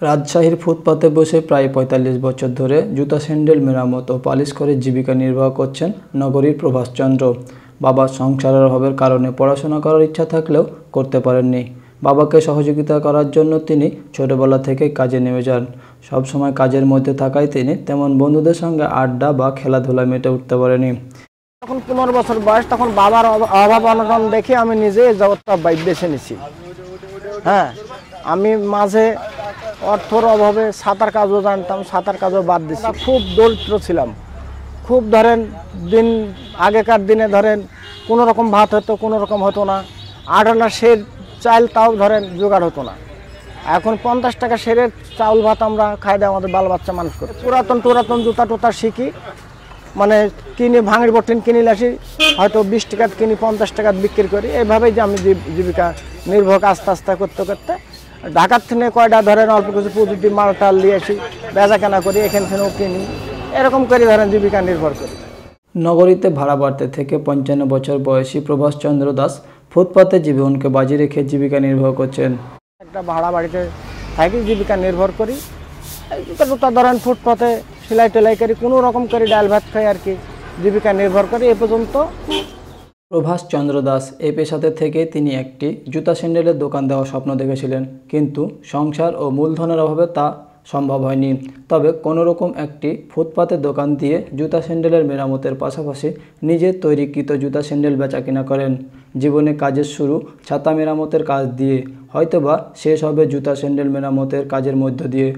রাজশাহীর ফুটপাতে বসে প্রায় ৪৫ বছর ধরে জুতা স্যান্ডেল মেরামত ও পালিশ করে জীবিকা নির্বাহ করছেন নগরীর প্রভাস চন্দ্র। বাবার সংসারের অভাবের কারণে পড়াশোনা করার ইচ্ছা থাকলেও করতে পারেননি। বাবাকে সহযোগিতা করার জন্য তিনি ছোটবেলা থেকেই কাজে নেমে যান। সবসময় কাজের মধ্যে থাকায় তিনি তেমন বন্ধুদের সঙ্গে আড্ডা বা খেলাধুলায় মেতে উঠতে পারেনি। তখন 15 বছর বয়স, তখন বাবার অভাব অনটন দেখে আমি নিজে এই জগৎটা বেছে নিছি। হ্যাঁ, আমি মাঝে অর্থর অভাবে সাঁতার কাজও জানতাম, সাঁতার কাজও বাদ দিছি। খুব দরিদ্র ছিলাম, খুব ধরেন আগেকার দিনে ধরেন কোনো রকম ভাত হতো, কোনো রকম হতো না। 8 আনা সের চাল তাও ধরেন জোগাড় হতো না। এখন 50 টাকা সেরের চাউল ভাত আমরা খাই দেয় আমাদের বাল বাচ্চা মানুষ করে। পুরাতন জুতা টোতা শিখি, মানে কিনে ভাঙড়ি বটিন কিনে আসি, হয়তো 20 টাকা কিনি, 50 টাকা বিক্রি করি। এইভাবেই যে আমি জীবিকা নির্বাহ আস্তে আস্তে করতে করতে ঢাকার থেকে কয়টা ধরেন অল্প কিছু পুঁজি মাল টাল দিয়ে আসি, বেচা কেনা করি, এখান থেকেও কিনি, এরকম করে ধরেন জীবিকা নির্ভর করি। নগরীতে ভাড়া বাড়তে থেকে 55 বছর বয়সী প্রভাস চন্দ্র দাস ফুটপাতে জীবনকে বাজি রেখে জীবিকা নির্বাহ করছেন। একটা ভাড়া বাড়িতে থাকি, জীবিকা নির্ভর করি। জুতা ধরেন ফুটপাতে সেলাই টেলাই করি, কোনো রকম করে ডাল ভাত খাই আর কি, জীবিকা নির্ভর করি এ পর্যন্ত। প্রভাস চন্দ্র দাস এই পেশাতে থেকে তিনি একটি জুতা স্যান্ডেলের দোকান দেওয়ার স্বপ্ন দেখেছিলেন, কিন্তু সংসার ও মূলধনের অভাবে তা সম্ভব হয়নি। তবে কোনোরকম একটি ফুটপাতের দোকান দিয়ে জুতা স্যান্ডেলের মেরামতের পাশাপাশি নিজের তৈরিকৃত জুতা স্যান্ডেল বেচাকেনা করেন। জীবনে কাজের শুরু ছাতা মেরামতের কাজ দিয়ে, হয়তোবা শেষ হবে জুতা স্যান্ডেল মেরামতের কাজের মধ্য দিয়ে।